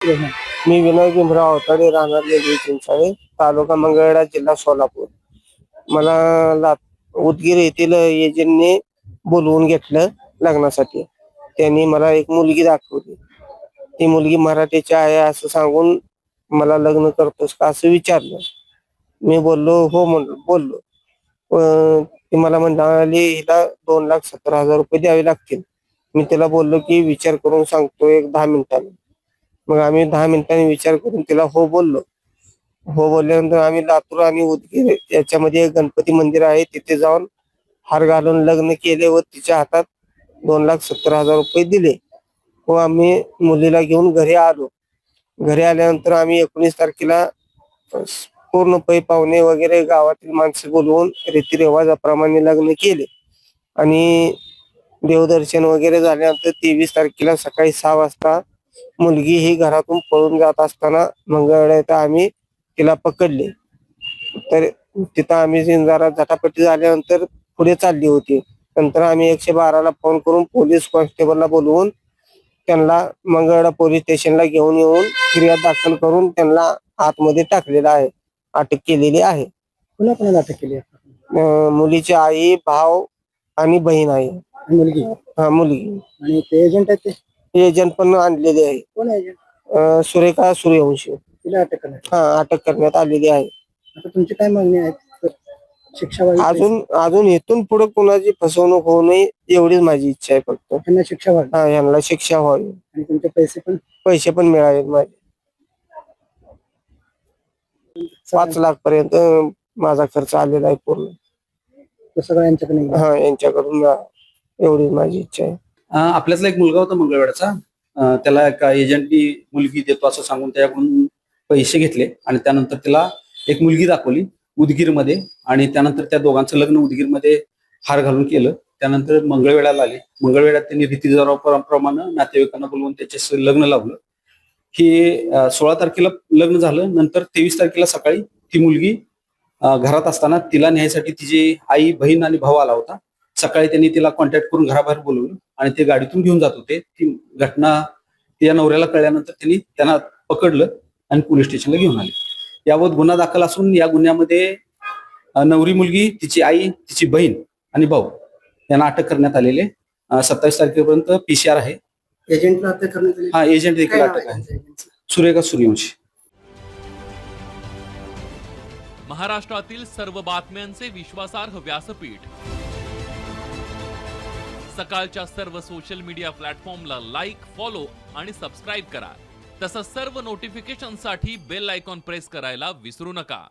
मी विनय भीमराव अवताडे, राहणार लेंडवे चिंचाळे, तालुका मंगळवेढा, जिल्हा सोलापूर. मला उदगीर येथील एजंटने बोलवून घेतलं लग्नासाठी. त्यांनी मला एक मुलगी दाखवली. ती मुलगी मराठीची आहे असं सांगून मला लग्न करतोस का असं विचारलं. मी बोललो हो बोललो. ती मला म्हणाली हिला 2,70,000 रुपये द्यावे लागतील. मी तिला बोललो की विचार करून सांगतो एक 10 मिनिटांनी. मग आम्ही 10 मिनिटांनी विचार करून तिला हो बोललो. हो बोलल्यानंतर आम्ही लातूर आणि उदगीर याच्यामध्ये एक गणपती मंदिर आहे, तिथे जाऊन हार घालून लग्न केले व तिच्या हातात 2,70,000 रुपये दिले व आम्ही मुलीला घेऊन घरी आलो. घरी आल्यानंतर आम्ही 19 तारखेला पूर्ण पै पाहुणे वगैरे गावातील माणसं बोलवून रीतिरिवाजाप्रमाणे लग्न केले आणि देवदर्शन वगैरे झाल्यानंतर 23 तारखेला सकाळी 6 वाजता मुलगी ही घरातून पळून जात असताना मंगळवेढ्यात आम्ही तिला पकडले. तर तिथं आम्ही जरा झटापटी झाल्यानंतर पुढे चालली होती. नंतर आम्ही 112ला फोन करून पोलीस कॉन्स्टेबलला बोलवून त्यांना मंगळवेढा पोलीस स्टेशनला घेऊन येऊन फिर्याद दाखल करून त्यांना आतमध्ये टाकलेला आहे, अटक केलेली आहे. कोणाला अटक केली आहे? मुलीची आई, भाव आणि बहीण आहे. मुलगी हा मुलगी. आणि ते एजंट आहेत ते एजंट पण आणलेले आहे. कोण एजंट? सुरेखा सूर्यवंशी. तिला अटक करण्यात. हा अटक करण्यात आलेली आहे. आता तुमची काय मागणी आहे? शिक्षा व्हावी, अजून इथून पुढे कुणाची फसवणूक होऊ नये एवढीच माझी इच्छा आहे फक्त. त्यांना शिक्षा व्हावी हा यांना शिक्षा व्हावी आणि तुमचे पैसे पण मिळावेत माझे. 5 लाख पर्यंत माझा खर्च आलेला आहे पूर्ण. सगळं यांच्याकडे हा यांच्याकडून मिळावं एवढीच माझी इच्छा आहे. आपल्यातला एक मुलगा होता मंगळवेढाचा. त्याला एका एजंटनी मुलगी देतो असं सांगून त्याच्याकडून पैसे घेतले आणि त्यानंतर त्याला एक मुलगी दाखवली उदगीरमध्ये आणि त्यानंतर त्या दोघांचं लग्न उदगीरमध्ये हार घालून केलं. त्यानंतर मंगळवेढ्याला आले. मंगळवेढ्यात त्यांनी रीतिरिवाजाप्रमाणे नातेवाईकांना बोलवून त्याचे लग्न लावलं. की 16 तारखेला लग्न झालं. नंतर 23 तारखेला सकाळी ती मुलगी घरात असताना तिला न्यायसाठी तिची आई, बहीण आणि भाऊ आला होता. सकाळी त्यांनी तिला कॉन्टॅक्ट करून घराबाहेर बोलवलं आणि ते गाडीतून घेऊन जात होते. ती घटना तिच्या नवऱ्याला कळल्यानंतर त्यांना पकडलं आणि पोलीस स्टेशनला घेऊन आले. याबाबत गुन्हा दाखल असून या गुन्ह्यामध्ये नवरी मुलगी, तिची आई, तिची बहीण आणि भाऊ यांना अटक करण्यात आलेले. 27 तारखेपर्यंत PCR आहे. एजंटला अटक करण्यात आली. हा एजंट देखील अटक आहे. सुरेखा सूर्यवंशी. महाराष्ट्रातील सर्व बातम्यांचे विश्वासार्ह व्यासपीठ. सकाळच्या सर्व सोशल मीडिया प्लॅटफॉर्मला लाईक, फॉलो आणि सबस्क्राईब करा. तसंच सर्व नोटिफिकेशनसाठी बेल आयकॉन प्रेस करायला विसरू नका.